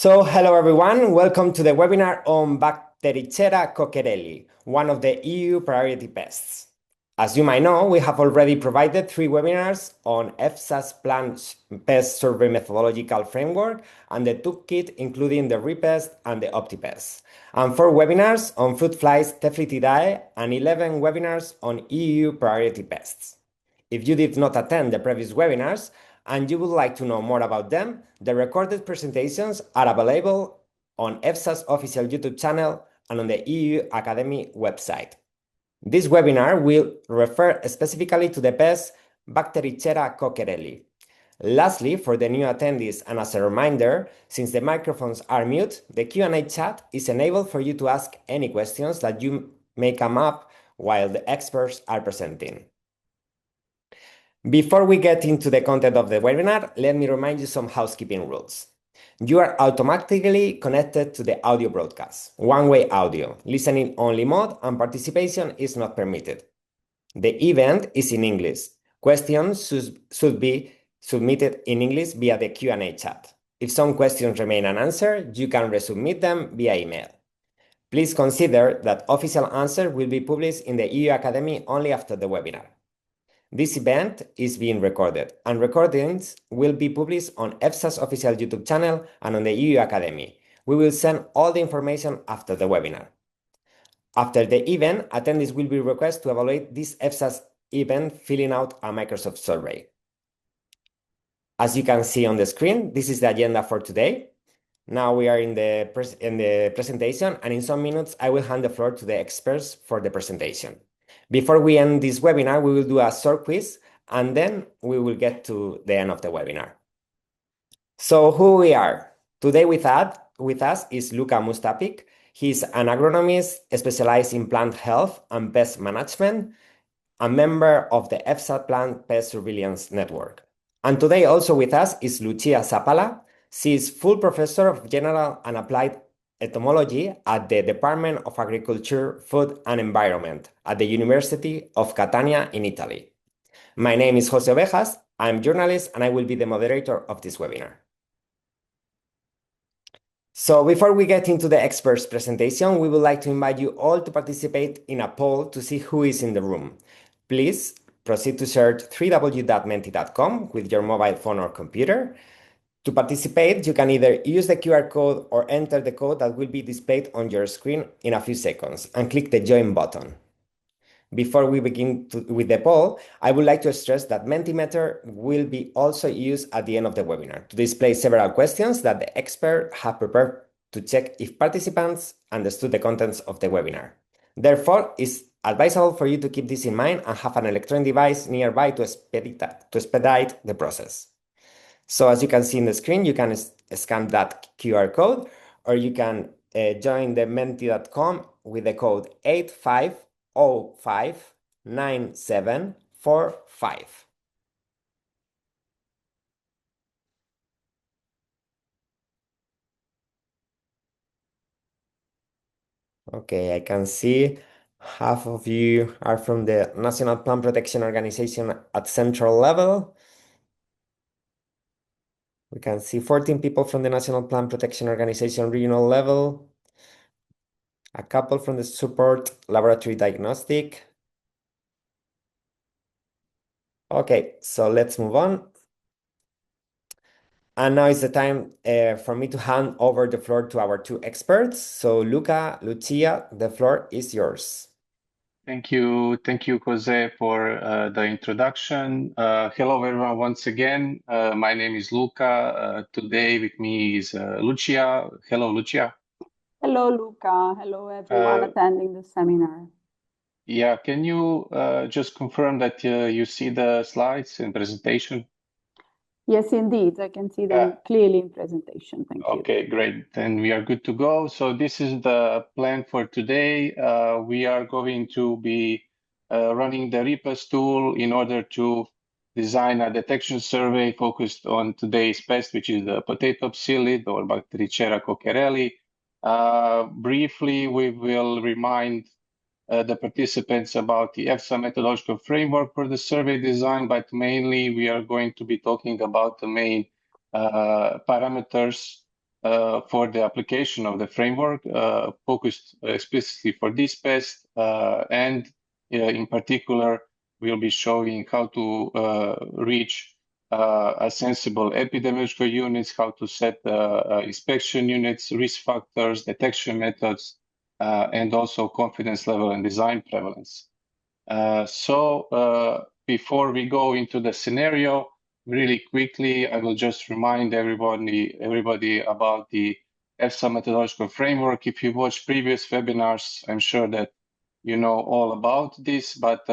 Hello everyone, welcome to the webinar on Bactericera cockerelli, one of the EU priority pests. As you might know, we have already provided 3 webinars on EFSA's plant pest survey methodological framework and the toolkit, including the repest and the OptiPest, and 4 webinars on fruit flies, Tephlididae, and 11 webinars on EU priority pests. If you did not attend the previous webinars, and you would like to know more about them, the recorded presentations are available on EFSA's official YouTube channel and on the EU Academy website. This webinar will refer specifically to the pest Bactericera cockerelli. Lastly, for the new attendees and as a reminder, since the microphones are mute, the Q&A chat is enabled for you to ask any questions that you may come up while the experts are presenting. Before we get into the content of the webinar, let me remind you some housekeeping rules. You are automatically connected to the audio broadcast, one-way audio, listening only mode, and participation is not permitted. The event is in English. Questions should be submitted in English via the Q&A chat. If some questions remain unanswered, you can resubmit them via email. Please consider that official answers will be published in the EU Academy only after the webinar. This event is being recorded, and recordings will be published on EFSA's official YouTube channel and on the EU Academy. We will send all the information after the webinar. After the event, attendees will be requested to evaluate this EFSA's event filling out a Microsoft survey. As you can see on the screen, this is the agenda for today. Now we are in the presentation, and in some minutes, I will hand the floor to the experts for the presentation. Before we end this webinar, we will do a short quiz, and then we will get to the end of the webinar. So who we are? Today with us is Luca Mustapik. He's an agronomist specialized in plant health and pest management, a member of the EFSA Plant Pest Surveillance Network. And today also with us is Lucia Zapala. She is full professor of general and applied entomology at the Department of Agriculture, Food and Environment at the University of Catania in Italy. My name is Jose Ovejas. I'm a journalist and I will be the moderator of this webinar. So before we get into the experts' presentation, we would like to invite you all to participate in a poll to see who is in the room. Please proceed to search www.menti.com with your mobile phone or computer. To participate, you can either use the QR code or enter the code that will be displayed on your screen in a few seconds and click the join button. Before we begin with the poll, I would like to stress that Mentimeter will be also used at the end of the webinar to display several questions that the expert have prepared to check if participants understood the contents of the webinar. Therefore, it's advisable for you to keep this in mind and have an electronic device nearby to expedite the process. So as you can see in the screen, you can scan that QR code, or you can join the menti.com with the code 85059745. Okay, I can see half of you are from the National Plant Protection Organization at central level. We can see 14 people from the National Plant Protection Organization regional level, a couple from the support laboratory diagnostic. Okay, so let's move on. And now is the time for me to hand over the floor to our 2 experts. So Luca, Lucia, the floor is yours. Thank you, Jose, for the introduction. Hello, everyone, once again. My name is Luca. Today with me is Lucia. Hello, Lucia. Hello, Luca. Hello, everyone attending the seminar. Yeah, can you just confirm that you see the slides and presentation? Yes, indeed. I can see them clearly in presentation. Thank you. Okay, great. Then we are good to go. So this is the plan for today. We are going to be running the repest tool in order to design a detection survey focused on today's pest, which is the potato psyllid or Bactericera cockerelli. Briefly, we will remind the participants about the EFSA methodological framework for the survey design, but mainly we are going to be talking about the main parameters for the application of the framework focused explicitly for this pest, and in particular, we'll be showing how to reach a sensible epidemiological units, how to set inspection units, risk factors, detection methods, and also confidence level and design prevalence. Before we go into the scenario, really quickly, I will just remind everybody about the EFSA methodological framework. If you watched previous webinars, I'm sure that you know all about this, but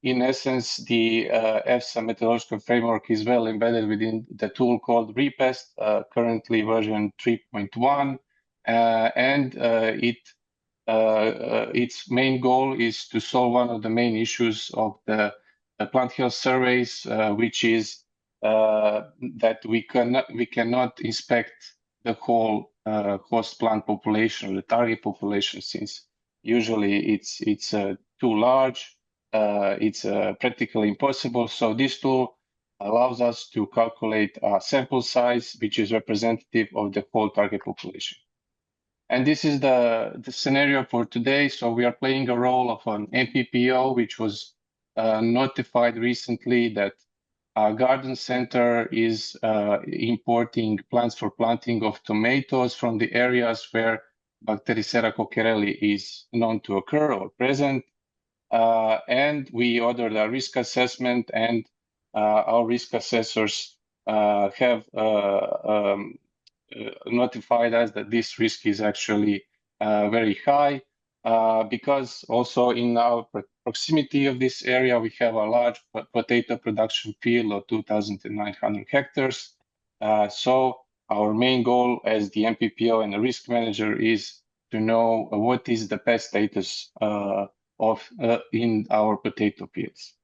in essence, the EFSA methodological framework is well embedded within the tool called Repest, currently version 3.1, and its main goal is to solve one of the main issues of the plant health surveys, which is that we cannot inspect the whole host plant population, the target population, since usually it's too large, it's practically impossible. So this tool allows us to calculate a sample size which is representative of the whole target population. And this is the scenario for today. So we are playing a role of an MPPO, which was notified recently that our garden center is importing plants for planting of tomatoes from the areas where Bactericera cockerelli is known to occur or present. And we ordered a risk assessment, and our risk assessors have notified us that this risk is actually very high, because also in our proximity of this area, we have a large potato production field of 2,900 hectares. So our main goal as the MPPO and the risk manager is to know what is the pest status in our potato fields.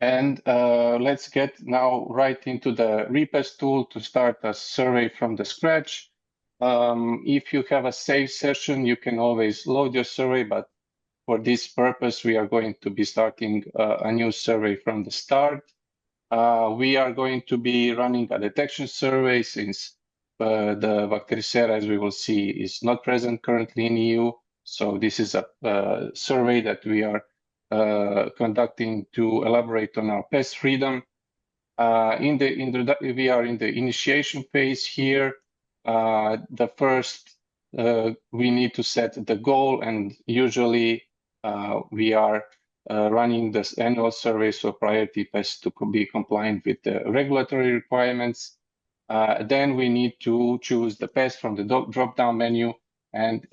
And let's get now right into the Repest tool to start a survey from the scratch. If you have a save session, you can always load your survey, but for this purpose, we are going to be starting a new survey from the start. We are going to be running a detection survey since the Bactericera, as we will see, is not present currently in EU. So this is a survey that we are conducting to elaborate on our pest freedom. We are in the initiation phase here. The first, we need to set the goal, and usually we are running this annual survey, so priority pests to be compliant with the regulatory requirements. Then we need to choose the pest from the drop-down menu, and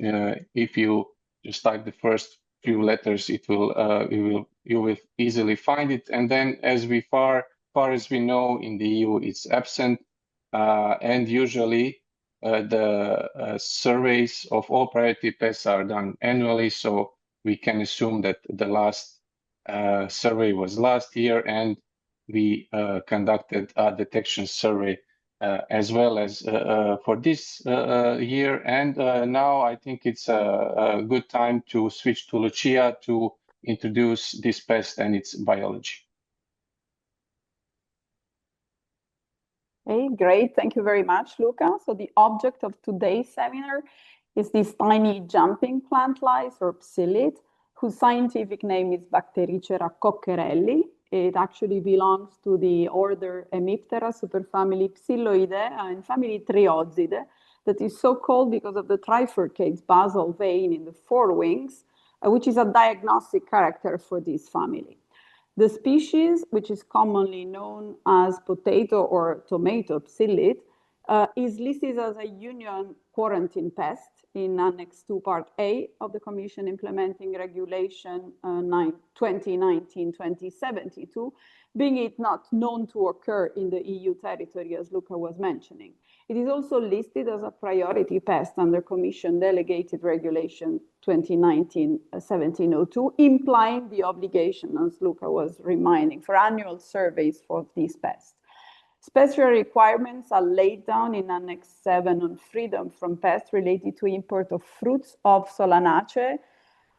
if you just type the first few letters, you will easily find it. And then, as far as we know, in the EU, it's absent, and usually the surveys of all priority pests are done annually, so we can assume that the last survey was last year, and we conducted a detection survey as well as for this year. And now I think it's a good time to switch to Lucia to introduce this pest and its biology. Okay, great. Thank you very much, Luca. So the object of today's seminar is this tiny jumping plant lice, or psyllid, whose scientific name is Bactericera cockerelli. It actually belongs to the order Hemiptera, superfamily Psylloidea, and family Triosidae, that is so called because of the trifurcate basal vein in the forewings, which is a diagnostic character for this family. The species, which is commonly known as potato or tomato psyllid, is listed as a union quarantine pest in Annex 2, Part A of the Commission Implementing Regulation 2019-2072, being it not known to occur in the EU territory, as Luca was mentioning. It is also listed as a priority pest under Commission Delegated Regulation 2019-1702, implying the obligation, as Luca was reminding, for annual surveys for this pest. Special requirements are laid down in Annex 7 on freedom from pests related to import of fruits of Solanaceae,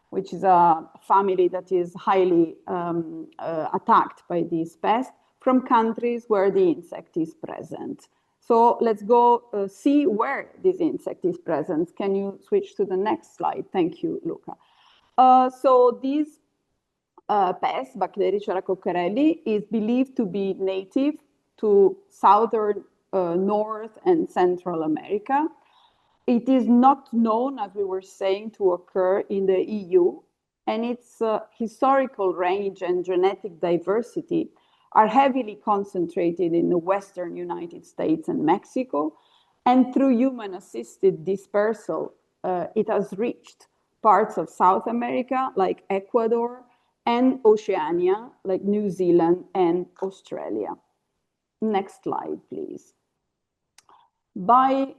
which is a family that is highly attacked by this pest, from countries where the insect is present. So let's go see where this insect is present. Can you switch to the next slide? Thank you, Luca. So this pest, Bactericera cockerelli, is believed to be native to southern, North and Central America. It is not known, as we were saying, to occur in the EU, and its historical range and genetic diversity are heavily concentrated in the Western United States and Mexico, and through human-assisted dispersal, it has reached parts of South America, like Ecuador, and Oceania, like New Zealand and Australia. Next slide, please. By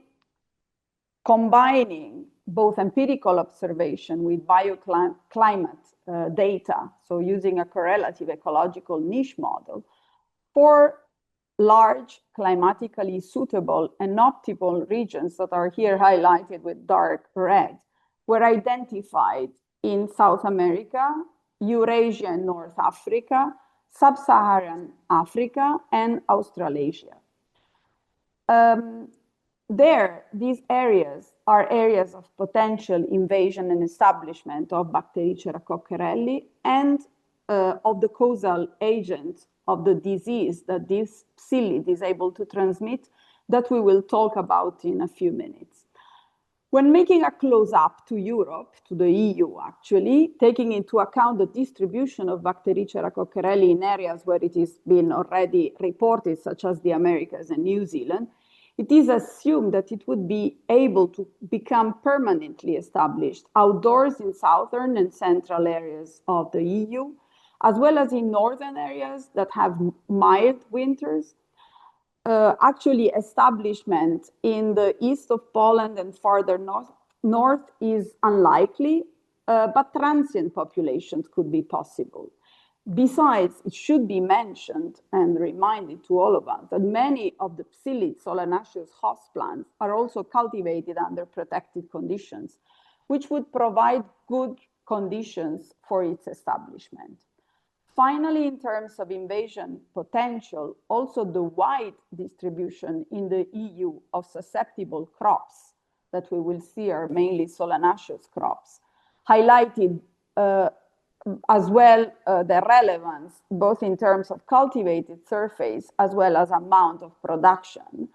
combining both empirical observation with bioclimate data, so using a correlative ecological niche model, for large climatically suitable and optimal regions that are here highlighted with dark red were identified in South America, Eurasia and North Africa, Sub-Saharan Africa, and Australasia. These areas are areas of potential invasion and establishment of Bactericera cockerelli and of the causal agent of the disease that this psyllid is able to transmit, that we will talk about in a few minutes. When making a close-up to Europe, to the EU actually, taking into account the distribution of Bactericera cockerelli in areas where it has been already reported, such as the Americas and New Zealand, it is assumed that it would be able to become permanently established outdoors in southern and central areas of the EU, as well as in northern areas that have mild winters. Actually, establishment in the east of Poland and farther north is unlikely, but transient populations could be possible. Besides, it should be mentioned and reminded to all of us that many of the psyllid solanaceous host plants are also cultivated under protected conditions, which would provide good conditions for its establishment. Finally, in terms of invasion potential, also the wide distribution in the EU of susceptible crops that we will see are mainly solanaceous crops, highlighted as well the relevance, both in terms of cultivated surface as well as amount of production,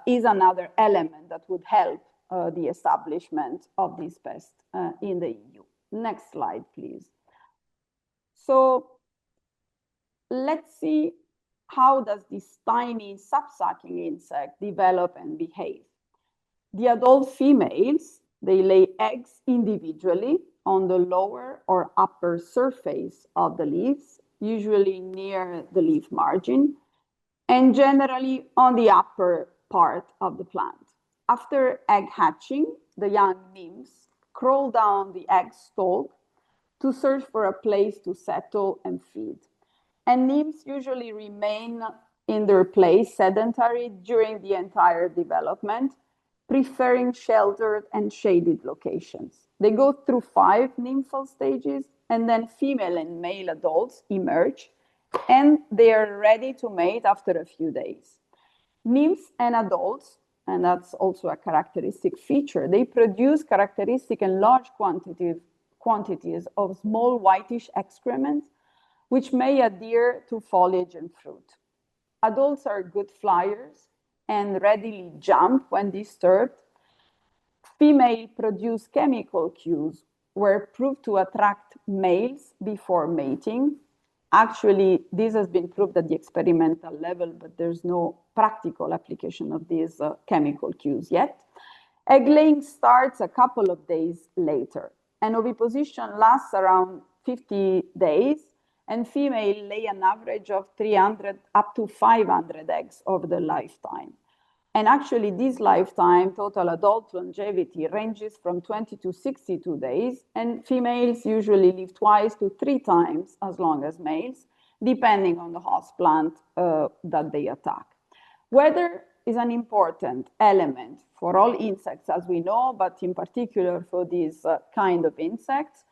is another element that would help the establishment of this pest in the EU. Next slide, please. So let's see how does this tiny sap-sucking insect develop and behave. The adult females, they lay eggs individually on the lower or upper surface of the leaves, usually near the leaf margin, and generally on the upper part of the plant. After egg hatching, the young nymphs crawl down the egg stalk to search for a place to settle and feed. And nymphs usually remain in their place sedentary during the entire development, preferring sheltered and shaded locations. They go through 5 nymphal stages, and then female and male adults emerge, and they are ready to mate after a few days. Nymphs and adults, and that's also a characteristic feature, they produce characteristic and large quantities of small whitish excrements, which may adhere to foliage and fruit. Adults are good flyers and readily jump when disturbed. Female produce chemical cues were proved to attract males before mating. Actually, this has been proved at the experimental level, but there's no practical application of these chemical cues yet. Egg laying starts a couple of days later, and oviposition lasts around 50 days, and female lay an average of 300 up to 500 eggs over the lifetime. And actually, this lifetime total adult longevity ranges from 20 to 62 days, and females usually live 2 to 3 times as long as males, depending on the host plant that they attack. Weather is an important element for all insects, as we know, but in particular for these kind of insects,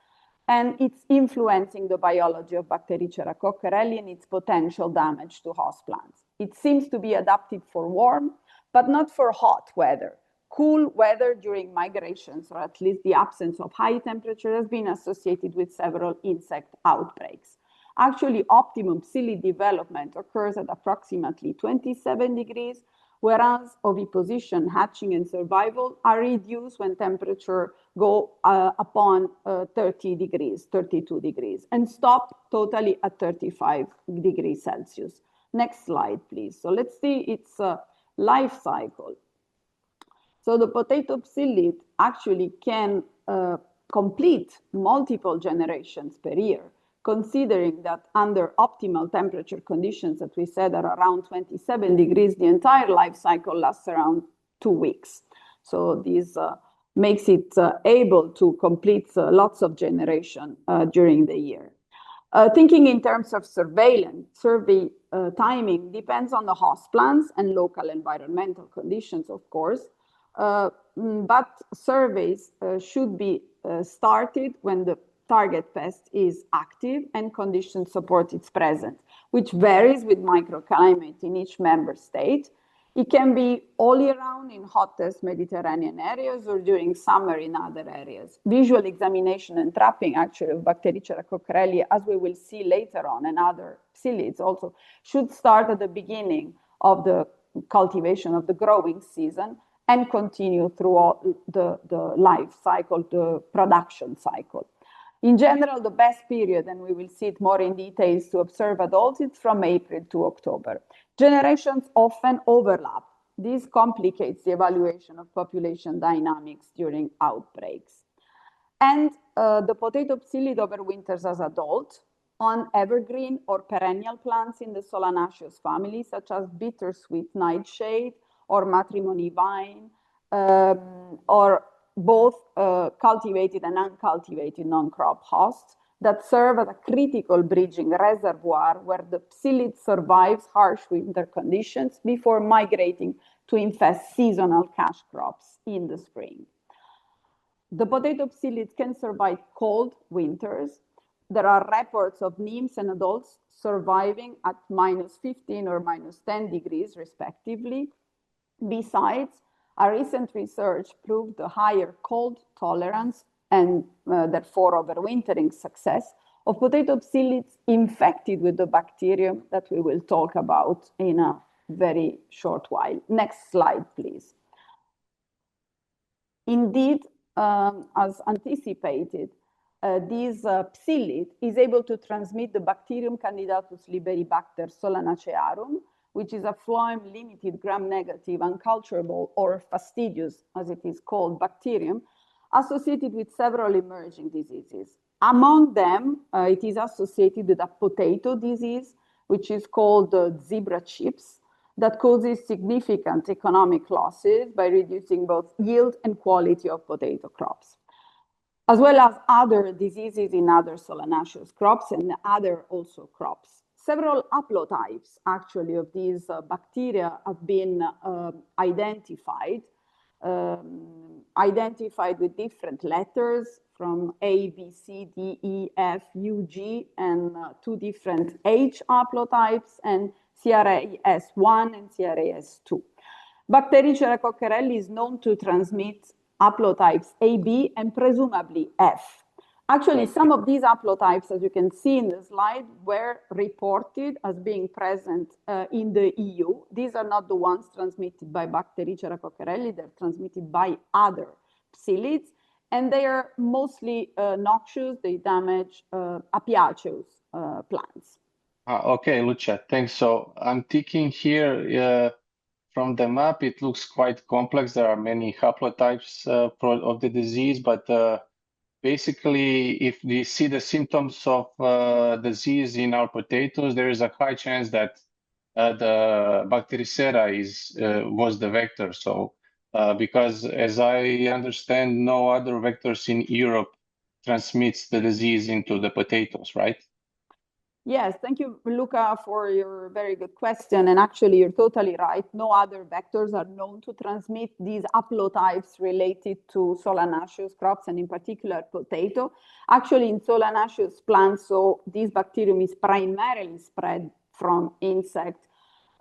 and it's influencing the biology of Bactericera cockerelli and its potential damage to host plants. It seems to be adapted for warm, but not for hot weather. Cool weather during migrations, or at least the absence of high temperature, has been associated with several insect outbreaks. Actually, optimum psyllid development occurs at approximately 27 degrees, whereas oviposition, hatching, and survival are reduced when temperature go upon 30 degrees, 32 degrees, and stop totally at 35 degrees Celsius. Next slide, please. So let's see its life cycle. So the potato psyllid actually can complete multiple generations per year, considering that under optimal temperature conditions that we said are around 27 degrees, the entire life cycle lasts around 2 weeks. So this makes it able to complete lots of generation during the year. Thinking in terms of survey timing depends on the host plants and local environmental conditions, of course. But surveys should be started when the target pest is active and conditions support its presence, which varies with microclimate in each member state. It can be all year round in hottest Mediterranean areas or during summer in other areas. Visual examination and trapping actually of Bactericera cockerelli, as we will see later on, and other psyllids also, should start at the beginning of the cultivation of the growing season and continue throughout the life cycle, the production cycle. In general, the best period, and we will see it more in details, to observe adults is from April to October. Generations often overlap. This complicates the evaluation of population dynamics during outbreaks. And the potato psyllid overwinters as adult on evergreen or perennial plants in the Solanaceous family, such as bittersweet nightshade or matrimony vine, or both cultivated and uncultivated non-crop hosts that serve as a critical bridging reservoir where the psyllid survives harsh winter conditions before migrating to infest seasonal cash crops in the spring. The potato psyllids can survive cold winters. There are reports of nymphs and adults surviving at -15 or -10 degrees, respectively. Besides, a recent research proved the higher cold tolerance and therefore overwintering success of potato psyllids infected with the bacterium that we will talk about in a very short while. Next slide, please. Indeed, as anticipated, this psyllid is able to transmit the bacterium Candidatus liberibacter solanacearum, which is a phloem-limited, gram-negative, unculturable, or fastidious, as it is called, bacterium, associated with several emerging diseases. Among them, it is associated with a potato disease, which is called zebra chips, that causes significant economic losses by reducing both yield and quality of potato crops, as well as other diseases in other solanaceous crops and other also crops. Several haplotypes, actually, of these bacteria have been identified with different letters from A, B, C, D, E, F, U, G, and 2 different H haplotypes, and CRAS1 and CRAS2. Bactericera cockerelli is known to transmit haplotypes A, B, and presumably F. Actually, some of these haplotypes, as you can see in the slide, were reported as being present in the EU. These are not the ones transmitted by Bactericera cockerelli, they're transmitted by other psyllids, and they are mostly noxious, they damage apiaceous plants. Okay, Lucia, thanks. So I'm thinking here from the map, it looks quite complex. There are many haplotypes of the disease, but basically, if we see the symptoms of disease in our potatoes, there is a high chance that the Bactericera was the vector. So, because as I understand, no other vectors in Europe transmits the disease into the potatoes, right? Yes, thank you, Luca, for your very good question. And actually, you're totally right. No other vectors are known to transmit these haplotypes related to solanaceous crops, and in particular potato. Actually, in solanaceous plants, so this bacterium is primarily spread from insect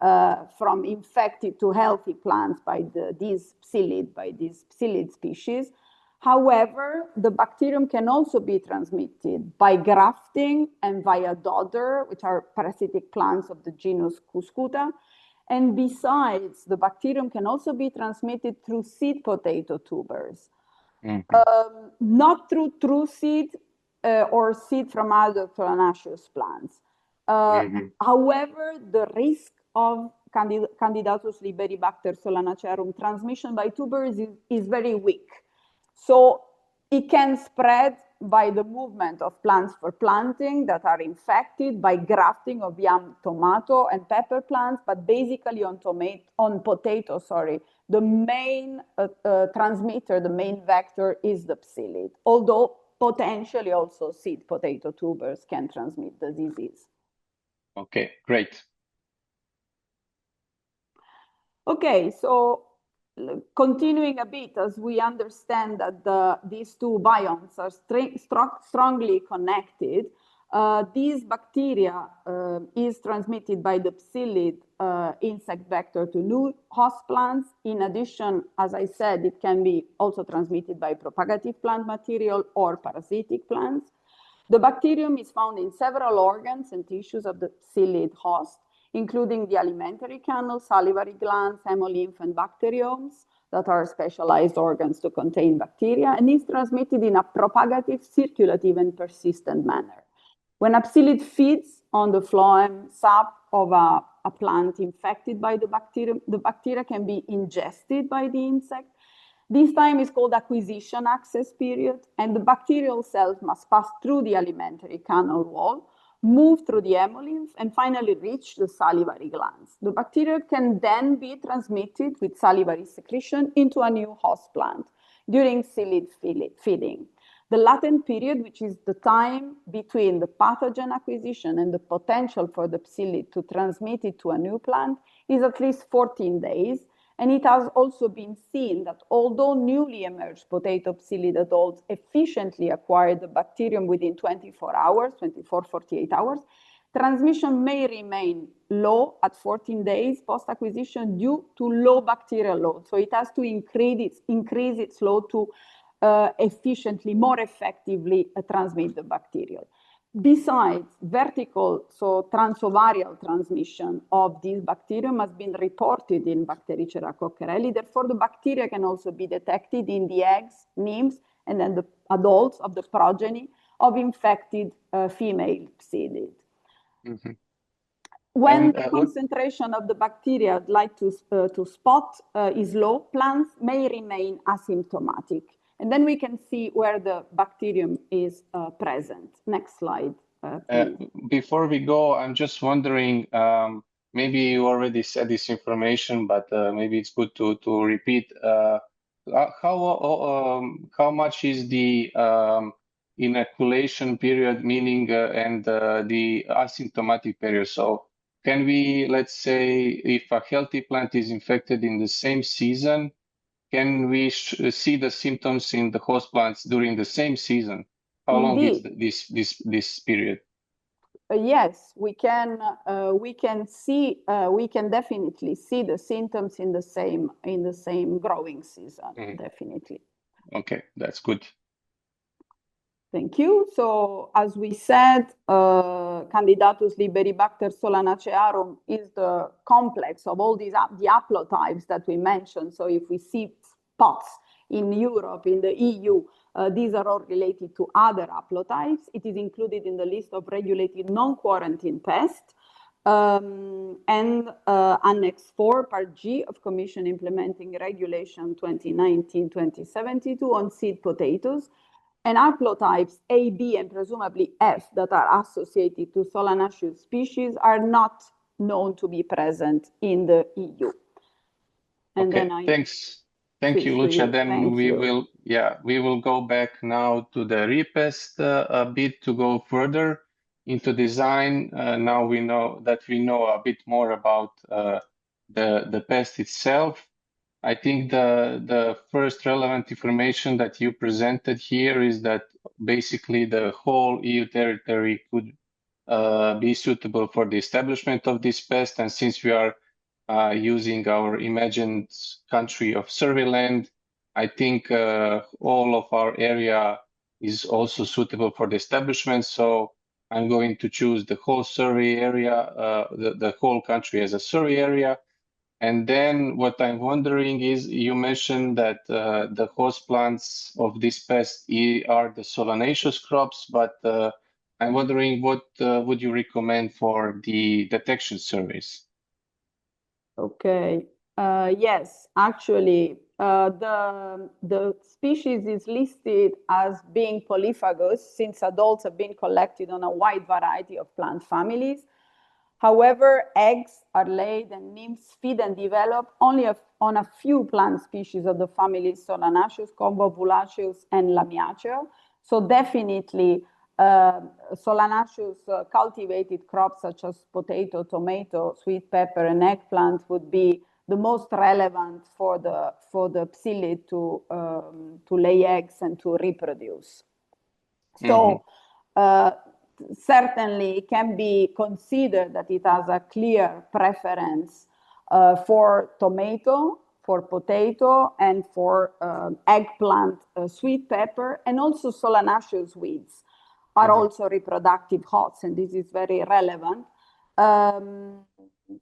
from infected to healthy plants by these psyllid species. However, the bacterium can also be transmitted by grafting and via dodder, which are parasitic plants of the genus Cuscuta. And besides, the bacterium can also be transmitted through seed potato tubers. Not through true seed or seed from other solanaceous plants. However, the risk of Candidatus liberibacter solanacearum transmission by tubers is very weak. So it can spread by the movement of plants for planting that are infected, by grafting of young tomato and pepper plants, but basically on potato, the main transmitter, the main vector is the psyllid, although potentially also seed potato tubers can transmit the disease. Okay, great. Okay, so continuing a bit, as we understand that these two biomes are strongly connected, these bacteria is transmitted by the psyllid insect vector to new host plants. In addition, as I said, it can be also transmitted by propagative plant material or parasitic plants. The bacterium is found in several organs and tissues of the psyllid host, including the alimentary canal, salivary glands, hemolymph, and bacteriomes that are specialized organs to contain bacteria, and is transmitted in a propagative, circulative, and persistent manner. When a psyllid feeds on the phloem sap of a plant infected by the bacteria can be ingested by the insect. This time is called acquisition access period, and the bacterial cells must pass through the alimentary canal wall, move through the hemolymph, and finally reach the salivary glands. The bacteria can then be transmitted with salivary secretion into a new host plant during psyllid feeding. The latent period, which is the time between the pathogen acquisition and the potential for the psyllid to transmit it to a new plant, is at least 14 days. And it has also been seen that although newly emerged potato psyllid adults efficiently acquire the bacterium within 24 hours, 48 hours, transmission may remain low at 14 days post-acquisition due to low bacterial load. So it has to increase its load to efficiently, more effectively transmit the bacterium. Besides, vertical, so transovarial transmission of this bacterium has been reported in Bactericera cockerelli. Therefore, the bacteria can also be detected in the eggs, nymphs, and then the adults of the progeny of infected female psyllid. When the concentration of the bacteria I'd like to spot is low, plants may remain asymptomatic. And then we can see where the bacterium is present. Next slide, please. Before we go, I'm just wondering, maybe you already said this information, but maybe it's good to repeat. How much is the inoculation period, meaning, and the asymptomatic period? So can we, let's say, if a healthy plant is infected in the same season, can we see the symptoms in the host plants during the same season? How long is this period? Yes, we can definitely see the symptoms in the same growing season, definitely. Okay, that's good. Thank you. So, as we said, Candidatus liberibacter solanacearum is the complex of all these the haplotypes that we mentioned. So, if we see spots in Europe, in the EU, these are all related to other haplotypes. It is included in the list of regulated non-quarantine pests. And Annex 4, Part G of Commission Implementing Regulation 2019-2072 on seed potatoes. And haplotypes A, B, and presumably F that are associated to solanaceous species are not known to be present in the EU. And okay, then thanks. Thank you, Lucia. Then we will go back now to the repest a bit to go further into design. Now we know a bit more about the pest itself. I think the first relevant information that you presented here is that basically the whole EU territory could be suitable for the establishment of this pest. And since we are using our imagined country of survey land. I think all of our area is also suitable for the establishment. So I'm going to choose the whole survey area, the whole country as a survey area. And then what I'm wondering is, you mentioned that the host plants of this pest are the solanaceous crops, but I'm wondering what would you recommend for the detection surveys? Okay. Yes, actually, the species is listed as being polyphagous since adults have been collected on a wide variety of plant families. However, eggs are laid and nymphs feed and develop only on a few plant species of the families Solanaceous, Convolvulaceous, and Lamiacea. So definitely Solanaceous cultivated crops such as potato, tomato, sweet pepper, and eggplant would be the most relevant for the psyllid to lay eggs and to reproduce. So certainly it can be considered that it has a clear preference for tomato, for potato, and for eggplant, sweet pepper, and also solanaceous weeds are also reproductive hosts, and this is very relevant.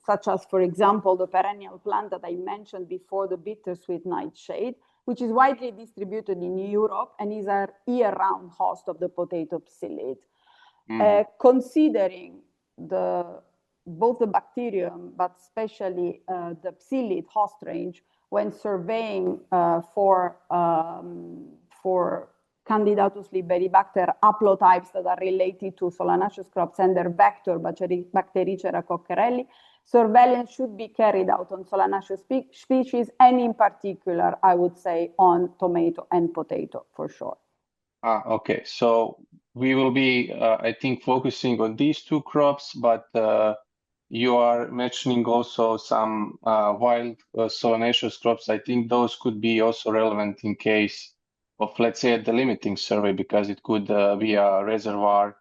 Such as, for example, the perennial plant that I mentioned before, the bittersweet nightshade, which is widely distributed in Europe and is a year-round host of the potato psyllid. Considering both the bacterium, but especially the psyllid host range, when surveying for Candidatus liberibacter haplotypes that are related to solanaceous crops and their vector, Bactericera cockerelli, surveillance should be carried out on solanaceous species, and in particular, I would say on tomato and potato for sure. Okay, so we will be, I think, focusing on these two crops, but you are mentioning also some wild solanaceous crops. I think those could be also relevant in case of, let's say, a delimiting survey, because it could be a reservoir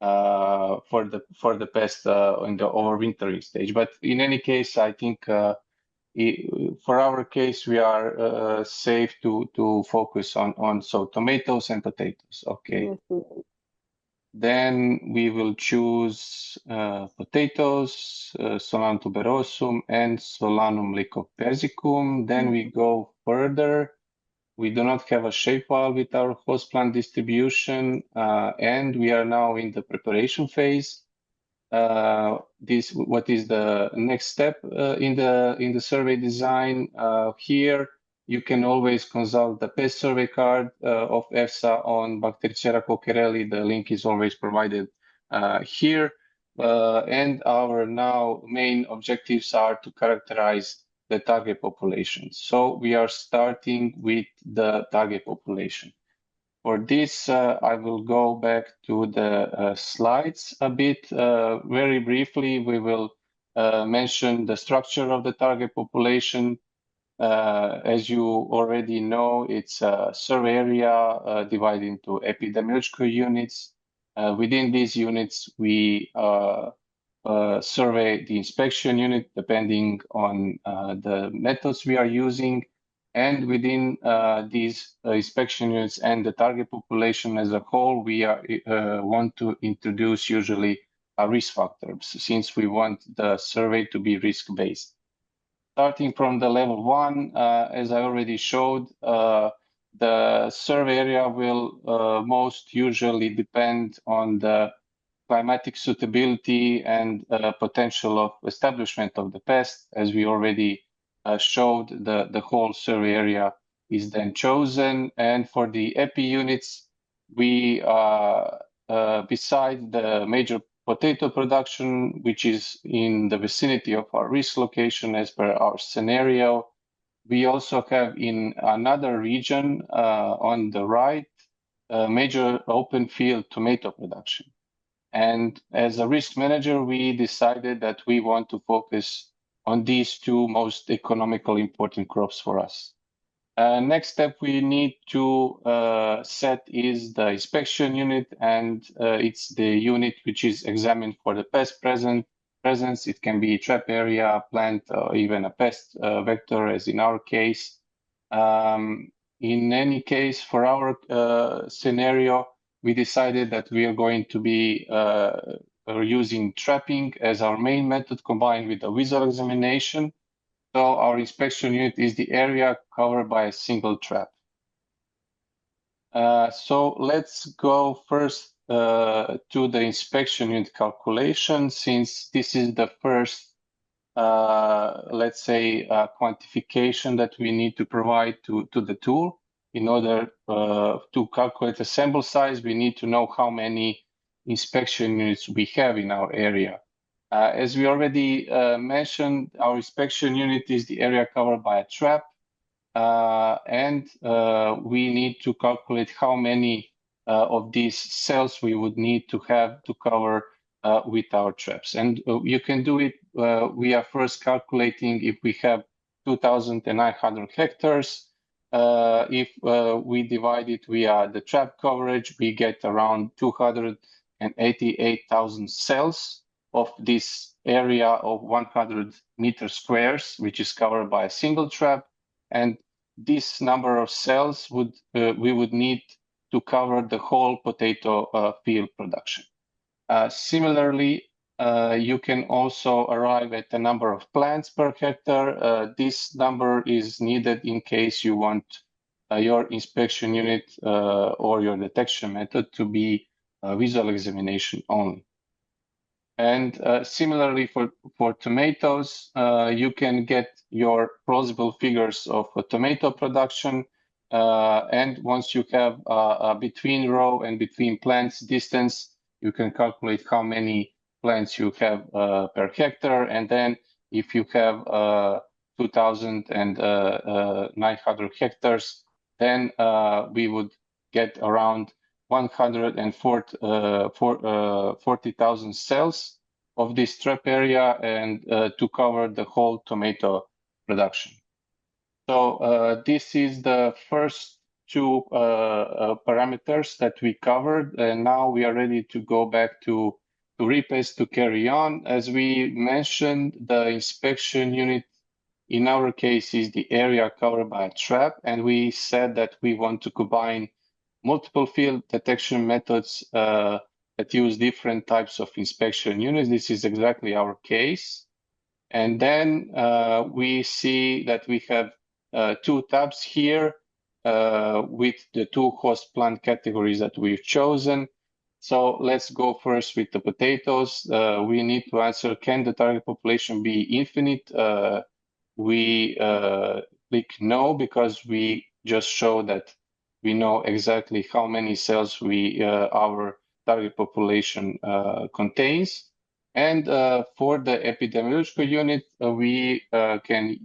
for the pest in the overwintering stage. But in any case, I think for our case, we are safe to focus on tomatoes and potatoes. Okay. Then we will choose potatoes, Solanum tuberosum and Solanum lycopersicum. Then we go further. We do not have a shapefile with our host plant distribution, and we are now in the preparation phase. What is the next step in the survey design? Here you can always consult the pest survey card of EFSA on Bactericera cockerelli. The link is always provided here. And our now main objectives are to characterize the target population. So we are starting with the target population. For this, I will go back to the slides a bit. Very briefly, we will mention the structure of the target population. As you already know, it's a survey area divided into epidemiological units. Within these units, we survey the inspection unit depending on the methods we are using. And within these inspection units and the target population as a whole, we want to introduce usually a risk factor, since we want the survey to be risk-based. Starting from the level 1, as I already showed, the survey area will most usually depend on the climatic suitability and potential of establishment of the pest. As we already showed, the whole survey area is then chosen. And for the epi units, we, beside the major potato production, which is in the vicinity of our risk location as per our scenario, we also have in another region on the right, a major open field tomato production. And as a risk manager, we decided that we want to focus on these two most economically important crops for us. Next step we need to set is the inspection unit, and it's the unit which is examined for the pest present presence. It can be trap area, plant, or even a pest vector, as in our case. In any case, for our scenario, we decided that we are going to be using trapping as our main method combined with a visual examination. So our inspection unit is the area covered by a single trap. So let's go first to the inspection unit calculation, since this is the first, let's say, quantification that we need to provide to the tool. In order to calculate the sample size, we need to know how many inspection units we have in our area. As we already mentioned, our inspection unit is the area covered by a trap. And we need to calculate how many of these cells we would need to have to cover with our traps. And you can do it. We are first calculating if we have 2,900 hectares. If we divide it via the trap coverage, we get around 288,000 cells of this area of 100 meter squares, which is covered by a single trap. And this number of cells we would need to cover the whole potato field production. Similarly, you can also arrive at the number of plants per hectare. This number is needed in case you want your inspection unit or your detection method to be visual examination only. And similarly for tomatoes, you can get your plausible figures of tomato production. And once you have a between row and between plants distance, you can calculate how many plants you have per hectare. And then if you have 2,900 hectares, then we would get around 140,000 cells of this trap area and to cover the whole tomato production. So this is the first two parameters that we covered, and now we are ready to go back to RIPES to carry on. As we mentioned, the inspection unit in our case is the area covered by a trap, and we said that we want to combine multiple field detection methods that use different types of inspection units. This is exactly our case. And then we see that we have two tabs here with the two host plant categories that we've chosen. So let's go first with the potatoes. We need to answer, can the target population be infinite? We click no, because we just show that we know exactly how many cells our target population contains. And for the epidemiological unit, we can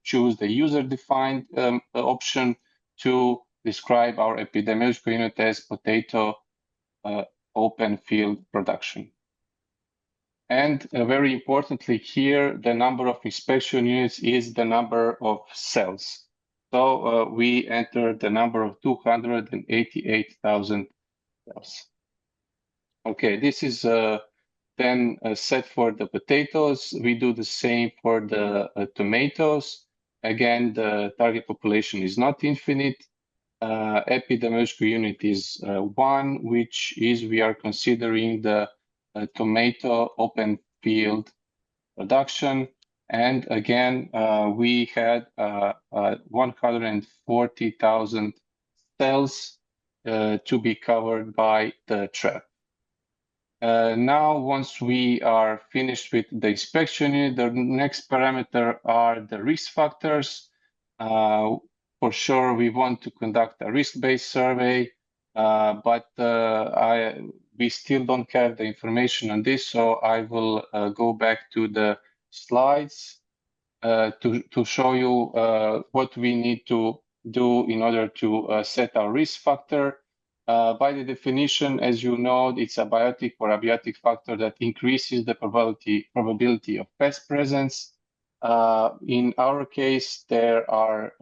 choose the user-defined option to describe our epidemiological unit as potato open field production. And very importantly here, the number of inspection units is the number of cells. So we enter the number of 288,000 cells. Okay, this is then set for the potatoes. We do the same for the tomatoes. Again, the target population is not infinite. Epidemiological unit is 1, which is we are considering the tomato open field production. And again, we had 140,000 cells to be covered by the trap. Now, once we are finished with the inspection unit, the next parameter are the risk factors. For sure, we want to conduct a risk-based survey, but we still don't have the information on this, so I will go back to the slides to show you what we need to do in order to set our risk factor. By the definition, as you know, it's a biotic or abiotic factor that increases the probability of pest presence. In our case, there are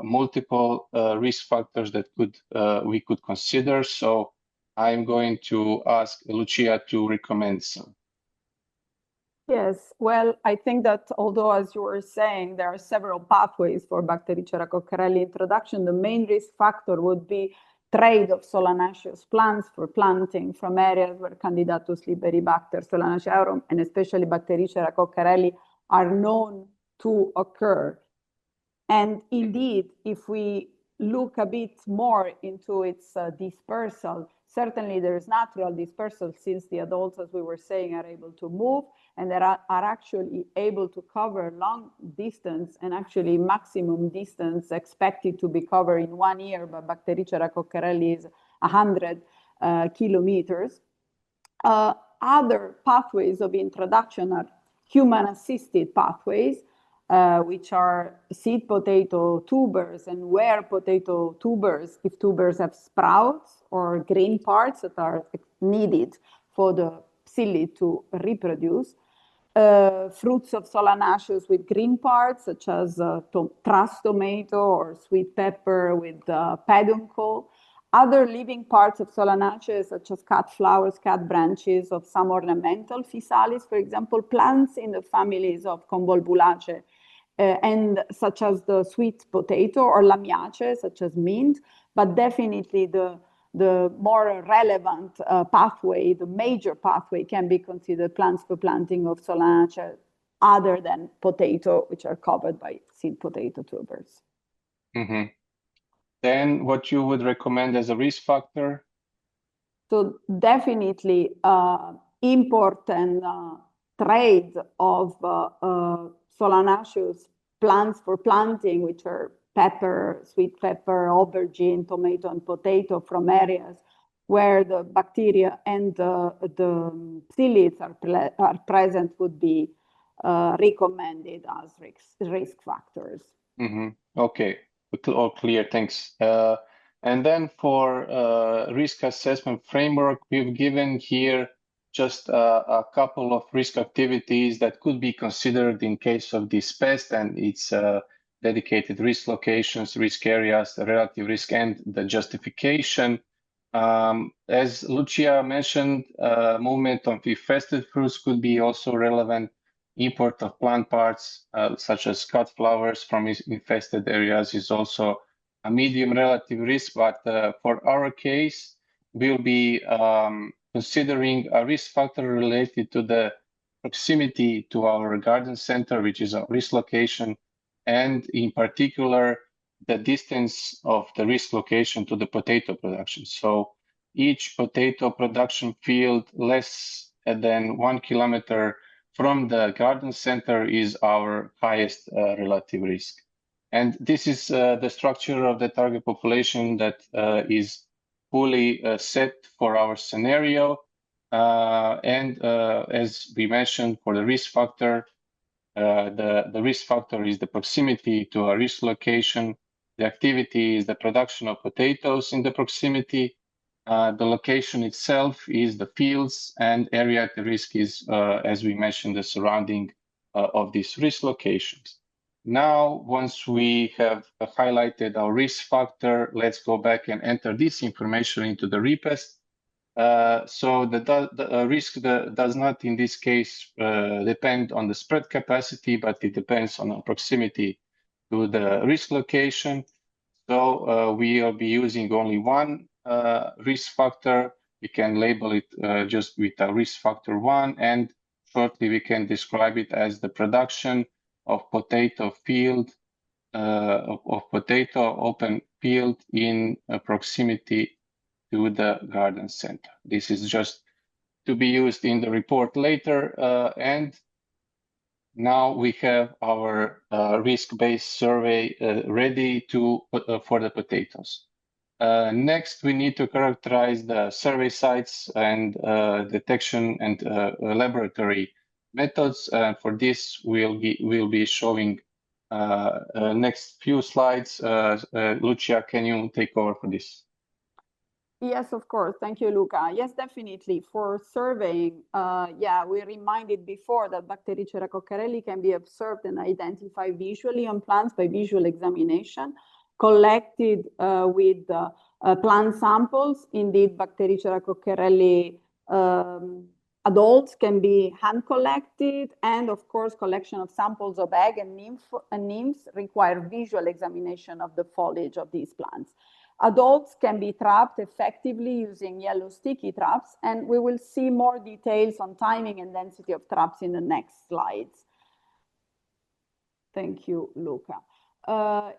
multiple risk factors that we could consider. So I'm going to ask Lucia to recommend some. Yes, well, I think that although, as you were saying, there are several pathways for Bactericera cockerelli introduction, the main risk factor would be trade of solanaceous plants for planting from areas where Candidatus liberibacter, solanacearum, and especially Bactericera cockerelli are known to occur. And indeed, if we look a bit more into its dispersal, certainly there is natural dispersal since the adults, as we were saying, are able to move and they are actually able to cover long distance and actually maximum distance expected to be covered in 1 year by Bactericera cockerelli is 100 kilometers. Other pathways of introduction are human-assisted pathways, which are seed potato tubers and where potato tubers, if tubers have sprouts or green parts that are needed for the psyllid to reproduce. Fruits of solanaceous with green parts, such as truss tomato or sweet pepper with peduncle. Other living parts of solanaceous, such as cut flowers, cut branches of some ornamental physalis, for example, plants in the families of convolvulaceae, and such as the sweet potato or lamiaceae, such as mint, but definitely the more relevant pathway, the major pathway can be considered plants for planting of solanaceae other than potato, which are covered by seed potato tubers. Mm-hmm. Then what you would recommend as a risk factor? So definitely import and trade of solanaceous plants for planting, which are pepper, sweet pepper, aubergine, tomato, and potato from areas where the bacteria and the psyllids are present would be recommended as risk factors. Mm-hmm. Okay, all clear, thanks. And then for risk assessment framework, we've given here just a couple of risk activities that could be considered in case of this pest and its dedicated risk locations, risk areas, the relative risk, and the justification. As Lucia mentioned, movement of infested fruits could be also relevant. Import of plant parts, such as cut flowers from infested areas, is also a medium relative risk, but for our case, we'll be considering a risk factor related to the proximity to our garden center, which is a risk location, and in particular, the distance of the risk location to the potato production. So each potato production field less than 1 kilometer from the garden center is our highest relative risk. And this is the structure of the target population that is fully set for our scenario. And as we mentioned, for the risk factor, the risk factor is the proximity to a risk location. The activity is the production of potatoes in the proximity. The location itself is the fields, and area at risk is, as we mentioned, the surrounding of these risk locations. Now, once we have highlighted our risk factor, let's go back and enter this information into the repest. So the risk does not, in this case, depend on the spread capacity, but it depends on the proximity to the risk location. So we will be using only one risk factor. We can label it just with a risk factor 1, and shortly we can describe it as the production of potato field, of potato open field in proximity to the garden center. This is just to be used in the report later. And now we have our risk-based survey ready for the potatoes. Next, we need to characterize the survey sites and detection and laboratory methods. For this, we'll be showing next few slides. Lucia, can you take over for this? Yes, of course. Thank you, Luca. Yes, definitely. For surveying, we reminded before that Bactericera cockerelli can be observed and identified visually on plants by visual examination, collected with plant samples. Indeed, Bactericera cockerelli Adults can be hand collected, and of course, collection of samples of egg and nymphs require visual examination of the foliage of these plants. Adults can be trapped effectively using yellow sticky traps, and we will see more details on timing and density of traps in the next slides. Thank you, Luca.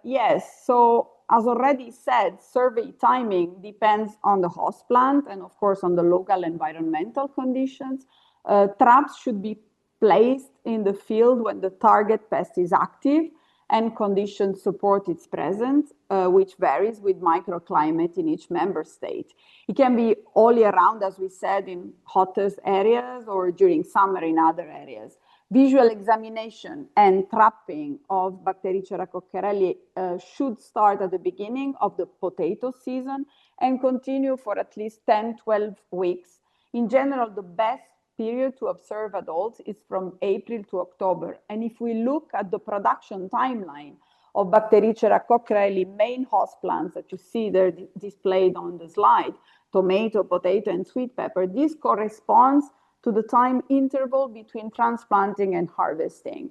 Yes, so as already said, survey timing depends on the host plant and of course on the local environmental conditions. Traps should be placed in the field when the target pest is active and conditions support its presence, which varies with microclimate in each member state. It can be all year round, as we said, in hottest areas or during summer in other areas. Visual examination and trapping of Bactericera cockerelli should start at the beginning of the potato season and continue for at least 10-12 weeks. In general, the best period to observe adults is from April to October. And if we look at the production timeline of Bactericera cockerelli main host plants that you see there displayed on the slide, tomato, potato, and sweet pepper, this corresponds to the time interval between transplanting and harvesting.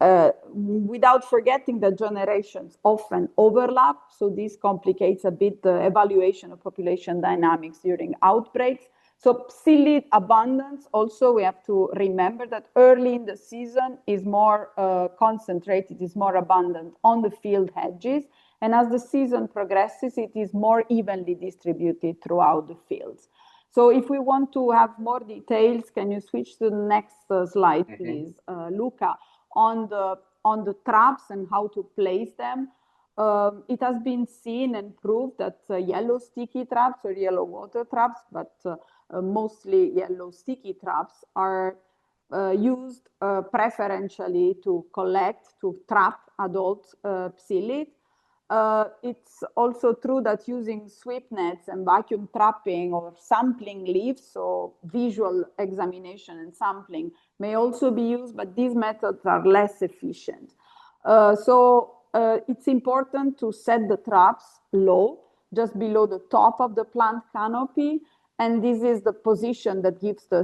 Without forgetting that generations often overlap, so this complicates a bit the evaluation of population dynamics during outbreaks. So psyllid abundance, also we have to remember that early in the season is more concentrated, is more abundant on the field hedges, and as the season progresses, it is more evenly distributed throughout the fields. So if we want to have more details, can you switch to the next slide, please, Luca, on the traps and how to place them? It has been seen and proved that yellow sticky traps or yellow water traps, but mostly yellow sticky traps are used preferentially to trap adult psyllid. It's also true that using sweep nets and vacuum trapping or sampling leaves, so visual examination and sampling, may also be used, but these methods are less efficient. It's important to set the traps low, just below the top of the plant canopy, and this is the position that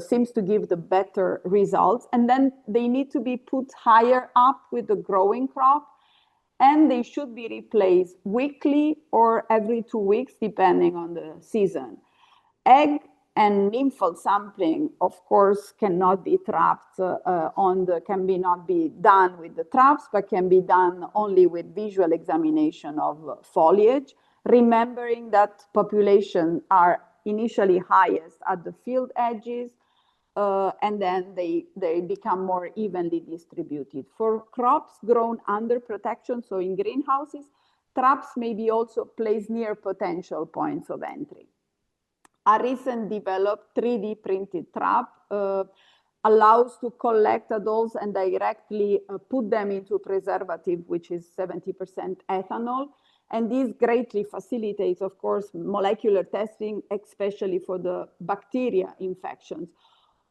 seems to give the better results. And then they need to be put higher up with the growing crop, and they should be replaced weekly or every 2 weeks, depending on the season. Egg and nymphal sampling, of course, cannot be trapped cannot be done with the traps, but can be done only with visual examination of foliage, remembering that populations are initially highest at the field edges, and then they become more evenly distributed. For crops grown under protection, so in greenhouses, traps may be also placed near potential points of entry. A recent developed 3D printed trap allows to collect adults and directly put them into preservative, which is 70% ethanol. And this greatly facilitates, of course, molecular testing, especially for the bacteria infections.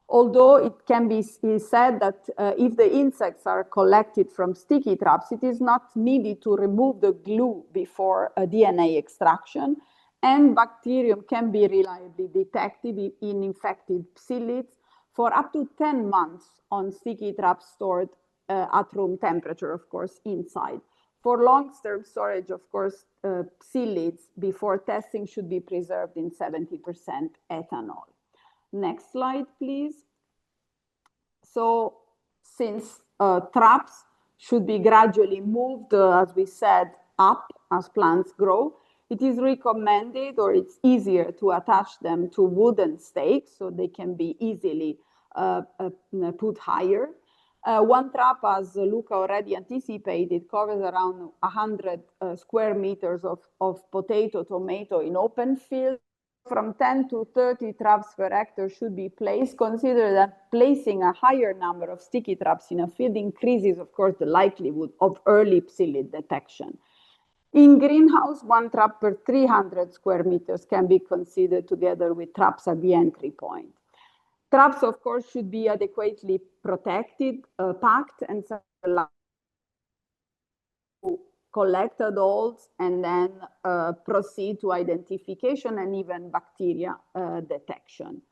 Although it can be said that if the insects are collected from sticky traps, it is not needed to remove the glue before a DNA extraction, and bacterium can be reliably detected in infected psyllids for up to 10 months on sticky traps stored at room temperature, of course, inside. For long-term storage, of course, psyllids before testing should be preserved in 70% ethanol. Next slide, please. So since traps should be gradually moved, as we said, up as plants grow, it is recommended, or it's easier to attach them to wooden stakes so they can be easily put higher. One trap, as Luca already anticipated, covers around 100 square meters of potato, tomato in open field. From 10 to 30 traps per hectare should be placed. Consider that placing a higher number of sticky traps in a field increases, of course, the likelihood of early psyllid detection. In greenhouse, one trap per 300 square meters can be considered together with traps at the entry point. Traps, of course, should be adequately protected, packed, and allowed to collect adults and then proceed to identification and even bacteria detection.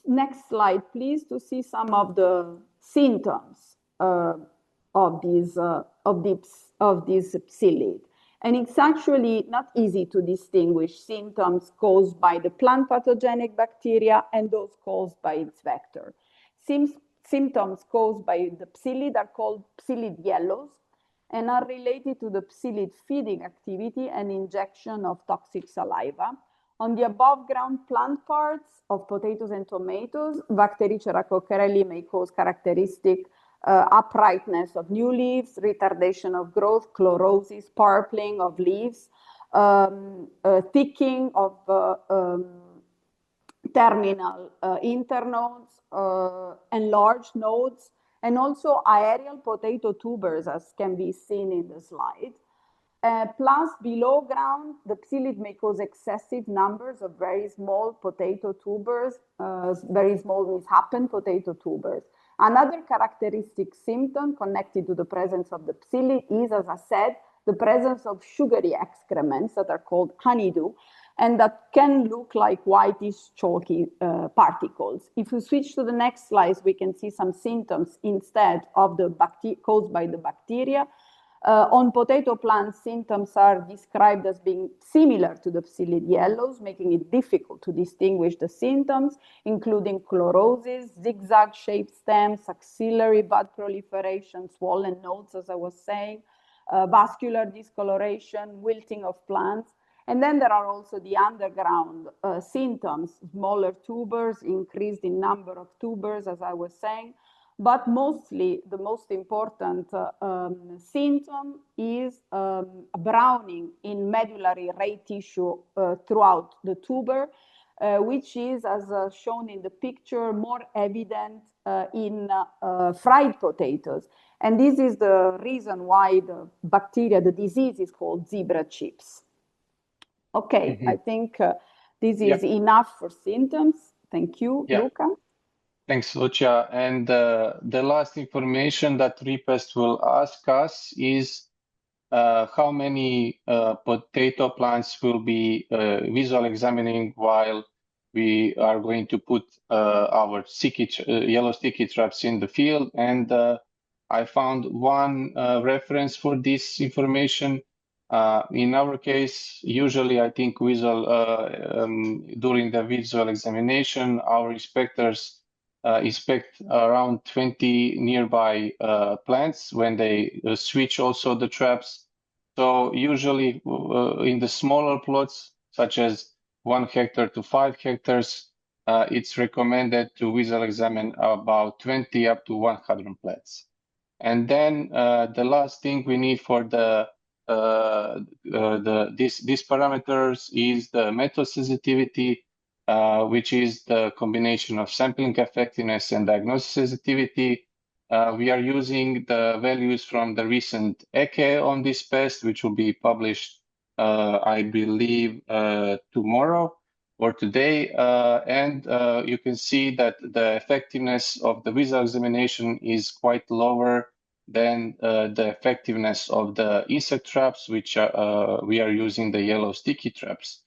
next slide, please, to see some of the symptoms of these psyllid. And it's actually not easy to distinguish symptoms caused by the plant pathogenic bacteria and those caused by its vector. Symptoms caused by the psyllid are called psyllid yellows and are related to the psyllid feeding activity and injection of toxic saliva. On the above ground plant parts of potatoes and tomatoes, Bactericera cockerelli may cause characteristic uprightness of new leaves, retardation of growth, chlorosis, purpling of leaves, thickening of terminal internodes, enlarged nodes, and also aerial potato tubers, as can be seen in the slide. Plus, below ground, the psyllid may cause excessive numbers of very small potato tubers, very small misshapen potato tubers. Another characteristic symptom connected to the presence of the psyllid is, as I said, the presence of sugary excrements that are called honeydew, and that can look like whitish chalky particles. If we switch to the next slide, we can see some symptoms instead of the caused by the bacteria. On potato plants, symptoms are described as being similar to the psyllid yellows, making it difficult to distinguish the symptoms, including chlorosis, zigzag-shaped stems, axillary bud proliferation, swollen nodes, as I was saying, vascular discoloration, wilting of plants. And then there are also the underground symptoms, smaller tubers, increased in number of tubers, as I was saying. But mostly, the most important symptom is browning in medullary ray tissue throughout the tuber, which is, as shown in the picture, more evident in fried potatoes. And this is the reason why the bacteria, the disease is called zebra chips. Okay, I think this is enough for symptoms. Thank you, Luca. Thanks, Lucia. And the last information that RIPEST will ask us is how many potato plants will be visual examining while we are going to put our yellow sticky traps in the field. And I found one reference for this information. In our case, usually I think during the visual examination, our inspectors inspect around 20 nearby plants when they switch also the traps. So usually in the smaller plots, such as 1 hectare to 5 hectares, it's recommended to visual examine about 20 up to 100 plants. And then the last thing we need for these parameters is the method sensitivity, which is the combination of sampling effectiveness and diagnosis sensitivity. We are using the values from the recent ECE on this pest, which will be published, I believe, tomorrow or today. And you can see that the effectiveness of the visual examination is quite lower than the effectiveness of the insect traps, which we are using the yellow sticky traps.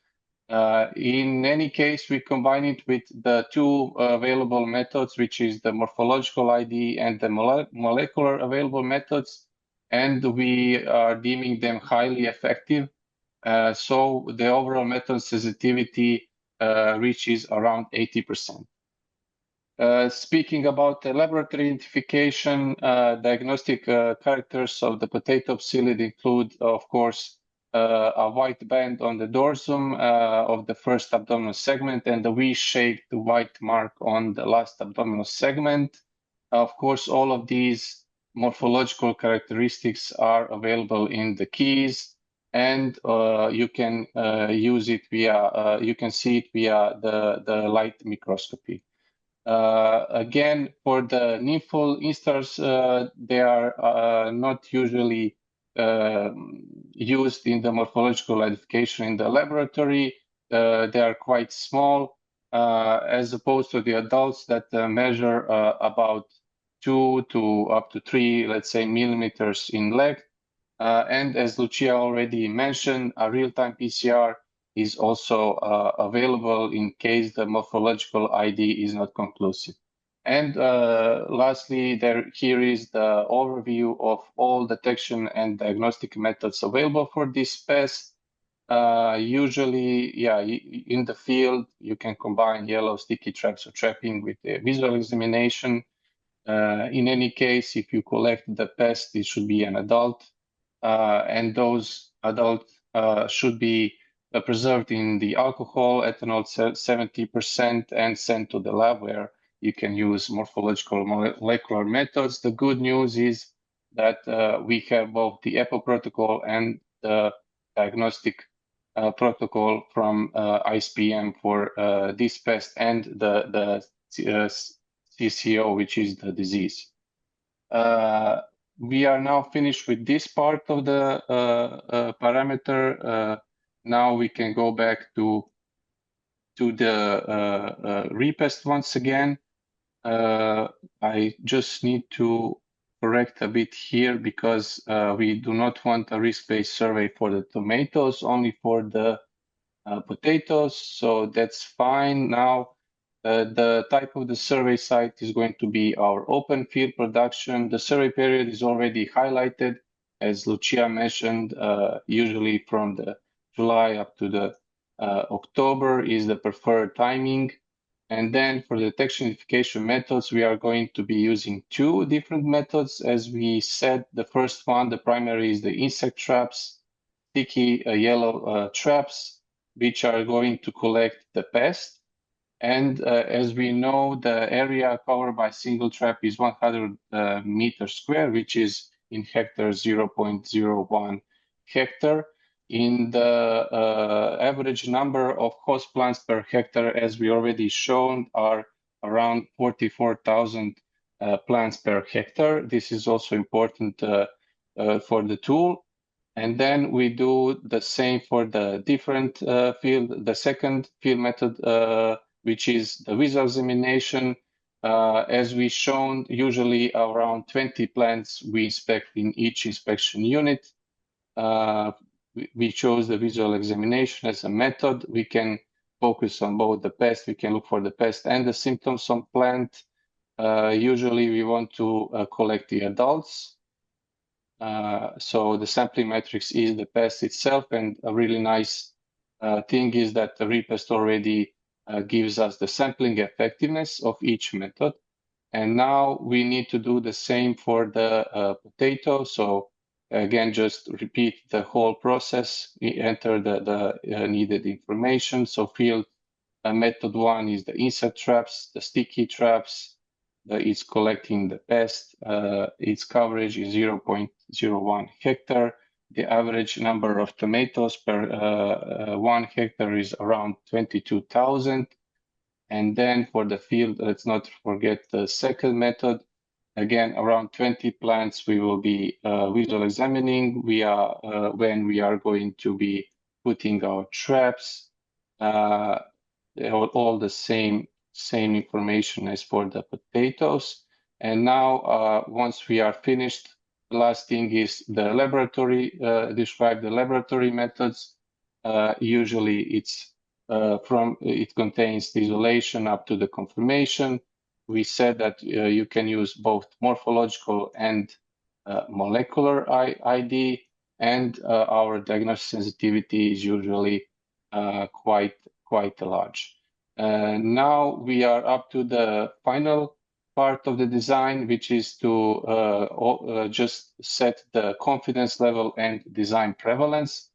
In any case, we combine it with the two available methods, which is the morphological ID and the molecular available methods, and we are deeming them highly effective. So the overall method sensitivity reaches around 80%. Speaking about the laboratory identification, diagnostic characters of the potato psyllid include, of course, a white band on the dorsum of the first abdominal segment and the V-shaped white mark on the last abdominal segment. Of course, all of these morphological characteristics are available in the keys, and you can use it via, you can see it via the light microscopy. Again, for the nymphal instars, they are not usually used in the morphological identification in the laboratory. They are quite small, as opposed to the adults that measure about 2 to up to 3, let's say, millimeters in length. And as Lucia already mentioned, a real-time PCR is also available in case the morphological ID is not conclusive. And lastly, here is the overview of all detection and diagnostic methods available for this pest. Usually, yeah, in the field, you can combine yellow sticky traps or trapping with the visual examination. In any case, if you collect the pest, it should be an adult, and those adults should be preserved in the alcohol, ethanol 70%, and sent to the lab where you can use morphological molecular methods. The good news is that we have both the EPO protocol and the diagnostic protocol from ISPM for this pest and the CCO, which is the disease. We are now finished with this part of the parameter. Now we can go back to the repest once again. I just need to correct a bit here because we do not want a risk-based survey for the tomatoes, only for the potatoes. So that's fine. Now the type of the survey site is going to be our open field production. The survey period is already highlighted, as Lucia mentioned, usually from the July up to the October is the preferred timing. And then for the detection identification methods, we are going to be using two different methods. As we said, the first one, the primary, is the insect traps, sticky yellow traps, which are going to collect the pest. And as we know, the area covered by single trap is 100 meters square, which is in hectares 0.01 hectare. In the average number of host plants per hectare, as we already shown, are around 44,000 plants per hectare. This is also important for the tool. And then we do the same for the different field, the second field method, which is the visual examination. As we shown, usually around 20 plants we inspect in each inspection unit. We chose the visual examination as a method. We can focus on both the pest, we can look for the pest and the symptoms on plant. Usually we want to collect the adults. So the sampling matrix is the pest itself, and a really nice thing is that the repest already gives us the sampling effectiveness of each method. And now we need to do the same for the potato. So again, just repeat the whole process. We enter the needed information. So field method one is the insect traps, the sticky traps. It's collecting the pest. Its coverage is 0.01 hectare. The average number of tomatoes per 1 hectare is around 22,000. And then for the field, let's not forget the second method. Again, around 20 plants we will be visual examining. When we are going to be putting our traps, all the same information as for the potatoes. And now, once we are finished, the last thing is the laboratory, describe the laboratory methods. Usually it contains the isolation up to the confirmation. We said that you can use both morphological and molecular ID, and our diagnostic sensitivity is usually quite large. Now we are up to the final part of the design, which is to just set the confidence level and design prevalence.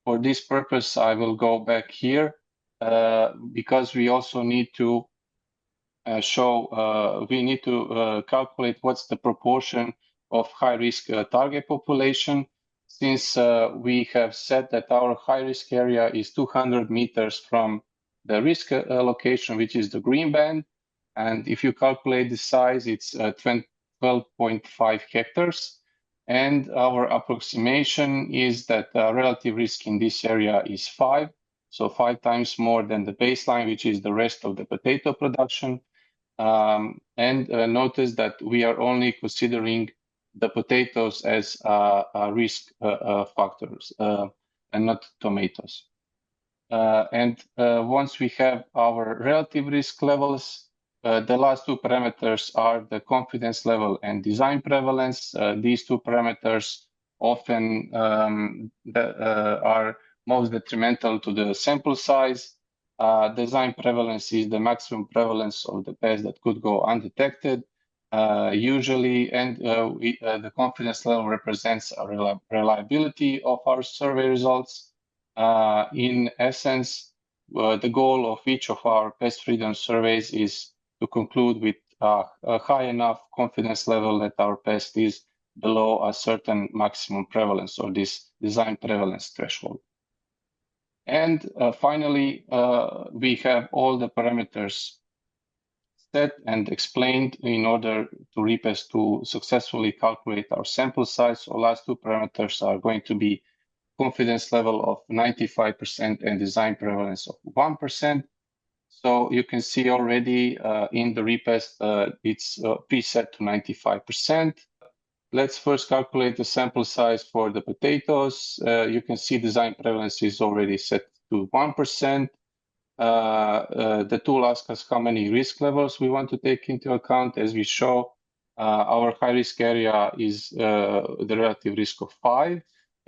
For this purpose, I will go back here because we also need to calculate what's the proportion of high-risk target population. Since we have said that our high-risk area is 200 meters from the risk location, which is the green band. And if you calculate the size, it's 12.5 hectares. And our approximation is that relative risk in this area is 5. So 5 times more than the baseline, which is the rest of the potato production. And notice that we are only considering the potatoes as risk factors and not tomatoes. Once we have our relative risk levels, the last two parameters are the confidence level and design prevalence. These two parameters often are most detrimental to the sample size. Design prevalence is the maximum prevalence of the pest that could go undetected. Usually, and the confidence level represents a reliability of our survey results. In essence, the goal of each of our pest freedom surveys is to conclude with a high enough confidence level that our pest is below a certain maximum prevalence or this design prevalence threshold. And finally, we have all the parameters set and explained in order to RIPEST to successfully calculate our sample size. So last two parameters are going to be confidence level of 95% and design prevalence of 1%. So you can see already in the RIPEST, it's preset to 95%. Let's first calculate the sample size for the potatoes. You can see design prevalence is already set to 1%. The tool asks us how many risk levels we want to take into account. As we show, our high risk area is the relative risk of 5,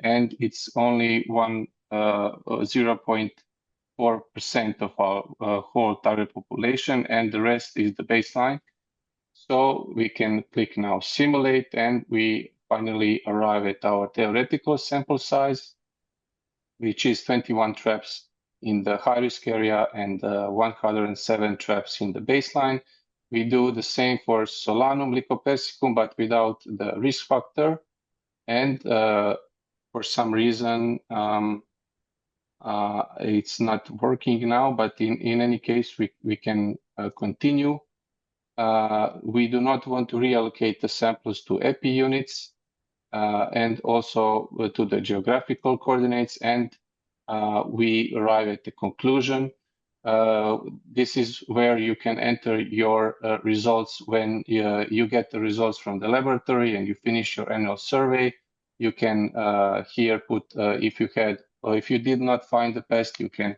and it's only 0.4% of our whole target population, and the rest is the baseline. So we can click now simulate, and we finally arrive at our theoretical sample size, which is 21 traps in the high risk area and 107 traps in the baseline. We do the same for Solanum lycopersicum, but without the risk factor. And for some reason, it's not working now, but in any case, we can continue. We do not want to reallocate the samples to epi units and also to the geographical coordinates, and we arrive at the conclusion. This is where you can enter your results when you get the results from the laboratory and you finish your annual survey. You can here put if you had or if you did not find the pest, you can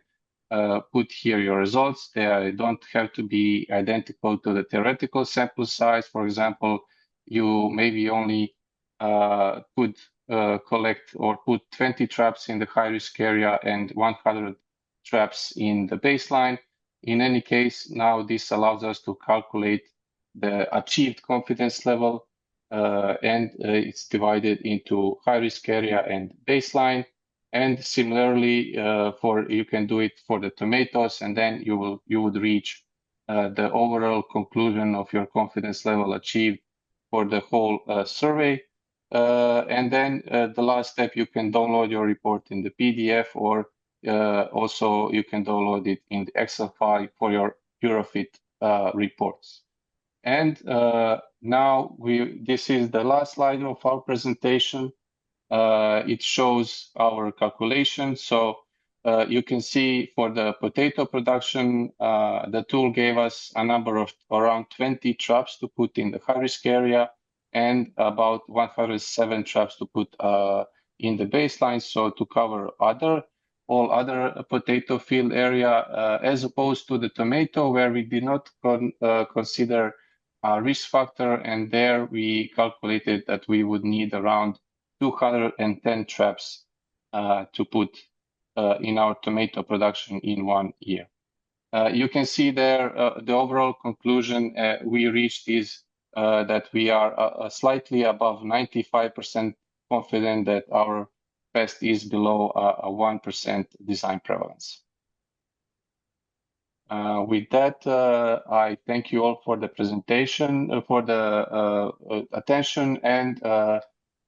put here your results. They don't have to be identical to the theoretical sample size. For example, you maybe only could collect or put 20 traps in the high risk area and 100 traps in the baseline. In any case, now this allows us to calculate the achieved confidence level, and it's divided into high risk area and baseline. And similarly, you can do it for the tomatoes, and then you would reach the overall conclusion of your confidence level achieved for the whole survey. And then the last step, you can download your report in the PDF, or also you can download it in the Excel file for your Eurofit reports. And now this is the last slide of our presentation. It shows our calculation. So you can see for the potato production, the tool gave us a number of around 20 traps to put in the high risk area and about 107 traps to put in the baseline. So to cover all other potato field area, as opposed to the tomato, where we did not consider a risk factor, and there we calculated that we would need around 210 traps to put in our tomato production in 1 year. You can see there the overall conclusion we reached is that we are slightly above 95% confident that our pest is below a 1% design prevalence. With that, I thank you all for the presentation, for the attention, and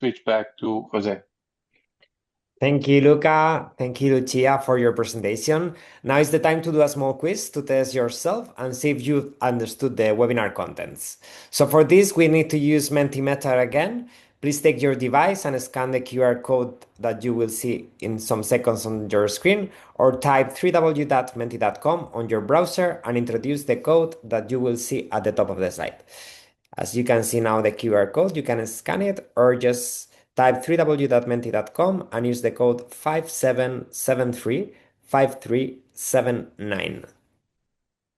switch back to Jose. Thank you, Luca. Thank you, Lucia, for your presentation. Now is the time to do a small quiz to test yourself and see if you've understood the webinar contents. So for this, we need to use Mentimeter again. Please take your device and scan the QR code that you will see in some seconds on your screen, or type www.menti.com on your browser and introduce the code that you will see at the top of the slide. As you can see now the QR code, you can scan it or just type www.menti.com and use the code 5773 5379.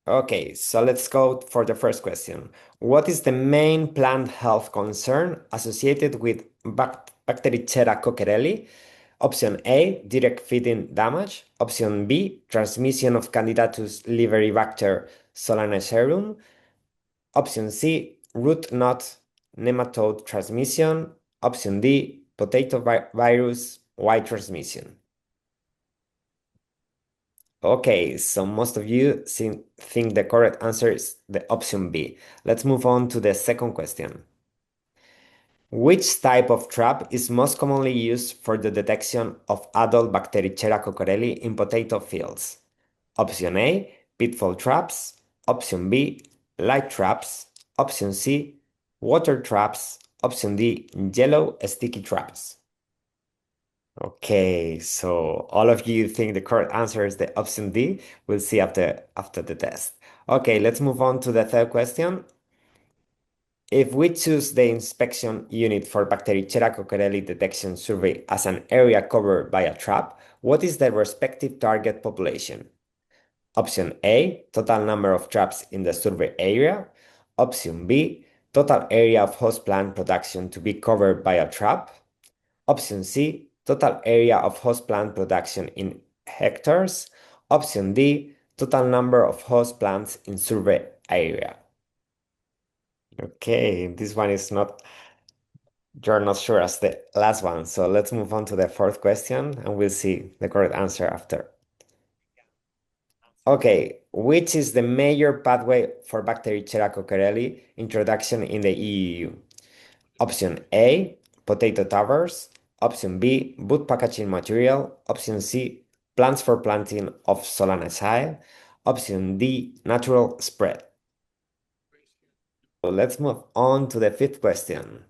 Okay, so let's go for the first question. What is the main plant health concern associated with Bactericera cockerelli? Option A, direct feeding damage. Option B, transmission of Candidatus liveribacter solanacearum. Option C, root knot nematode transmission. Option D, potato virus Y transmission. Okay, so most of you think the correct answer is the option B. Let's move on to the second question. Which type of trap is most commonly used for the detection of adult Bactericera cockerelli in potato fields? Option A, pitfall traps. Option B, light traps. Option C, water traps. Option D, yellow sticky traps. Okay, so all of you think the correct answer is the option D. We'll see after the test. Okay, let's move on to the third question. If we choose the inspection unit for Bactericera cockerelli detection survey as an area covered by a trap, what is the respective target population? Option A, total number of traps in the survey area. Option B, total area of host plant production to be covered by a trap. Option C, total area of host plant production in hectares. Option D, total number of host plants in survey area. Okay, this one is not, you're not sure as the last one. So let's move on to the fourth question and we'll see the correct answer after. Okay, which is the major pathway for Bactericera cockerelli introduction in the EU? Option A, potato towers. Option B, wood packaging material. Option C, plants for planting of Solanaceae. Option D, natural spread. So let's move on to the fifth question.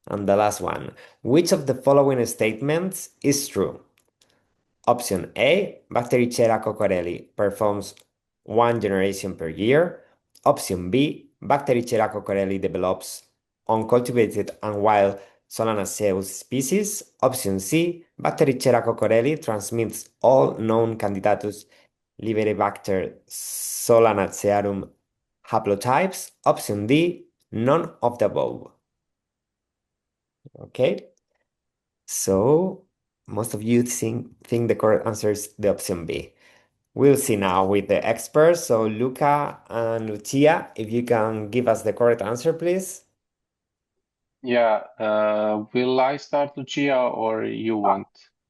And the last one. Which of the following statements is true? Option A, Bactericera cockerelli performs one generation per year. Option B, Bactericera cockerelli develops uncultivated and wild Solanaceae species. Option C, Bactericera cockerelli transmits all known Candidatus liveribacter solanacearum haplotypes. Option D, none of the above. Okay, so most of you think the correct answer is the option B. We'll see now with the experts. So Luca and Lucia, if you can give us the correct answer, please. Yeah, will I start, Lucia, or you want?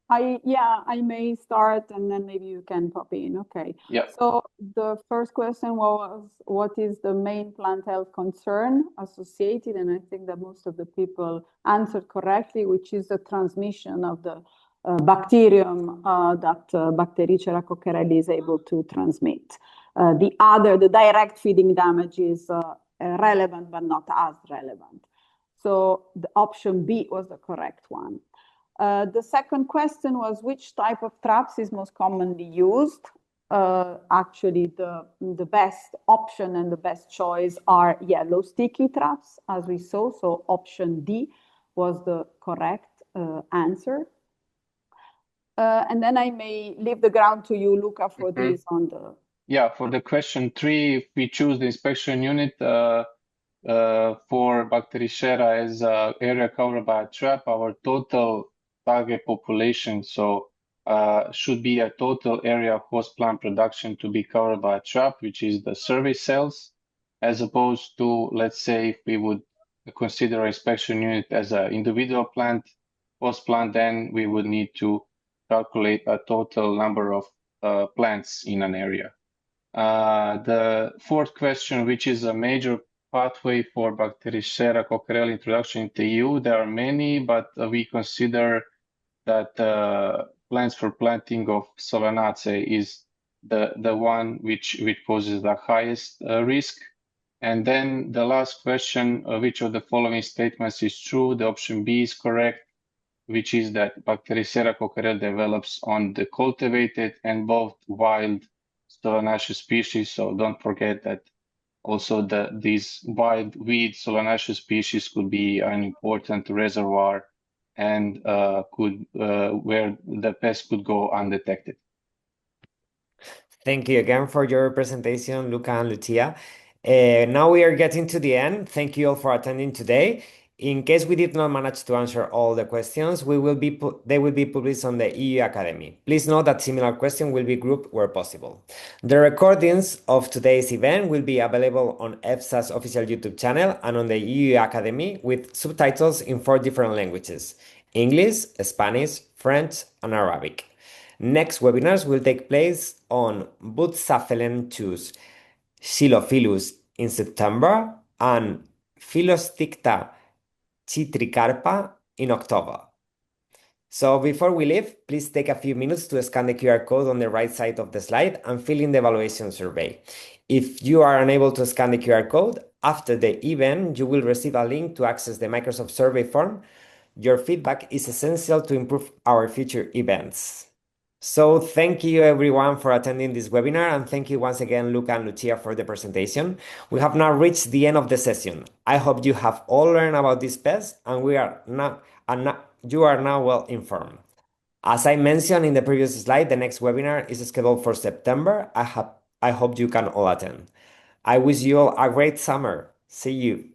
I may start and then maybe you can pop in. Okay. Yeah. So the first question was, what is the main plant health concern associated? And I think that most of the people answered correctly, which is the transmission of the bacterium that Bactericera cockerelli is able to transmit. The direct feeding damage is relevant, but not as relevant. So the option B was the correct one. The second question was which type of traps is most commonly used? Actually, the best option and the best choice are yellow sticky traps, as we saw. So option D was the correct answer. And then I may leave the ground to you, Luca, for these on the... Yeah, for the question 3, if we choose the inspection unit for Bactericera as area covered by a trap, our total target population should be a total area of host plant production to be covered by a trap, which is the survey cells, as opposed to, let's say, if we would consider an inspection unit as an individual host plant, then we would need to calculate a total number of plants in an area. The fourth question, which is a major pathway for Bactericera cockerelli introduction into the EU, there are many, but we consider that plants for planting of Solanaceae is the one which poses the highest risk. And then the last question, which of the following statements is true? The option B is correct, which is that Bactericera cockerelli develops on the cultivated and both wild Solanaceae species. So don't forget that also these wild weed Solanaceae species could be an important reservoir and where the pest could go undetected. Thank you again for your presentation, Luca and Lucia. Now we are getting to the end. Thank you all for attending today. In case we did not manage to answer all the questions, they will be published on the EU Academy. Please note that similar questions will be grouped where possible. The recordings of today's event will be available on EFSA's official YouTube channel and on the EU Academy with subtitles in 4 different languages: English, Spanish, French, and Arabic. Next webinars will take place on Butzaphelen-2 Xylophilus in September and Philosticta citricarpa in October. So before we leave, please take a few minutes to scan the QR code on the right side of the slide and fill in the evaluation survey. If you are unable to scan the QR code, after the event, you will receive a link to access the Microsoft survey form. Your feedback is essential to improve our future events. So thank you everyone for attending this webinar, and thank you once again, Luca and Lucia, for the presentation. We have now reached the end of the session. I hope you have all learned about this pest, and you are now well informed. As I mentioned in the previous slide, the next webinar is scheduled for September. I hope you can all attend. I wish you all a great summer. See you.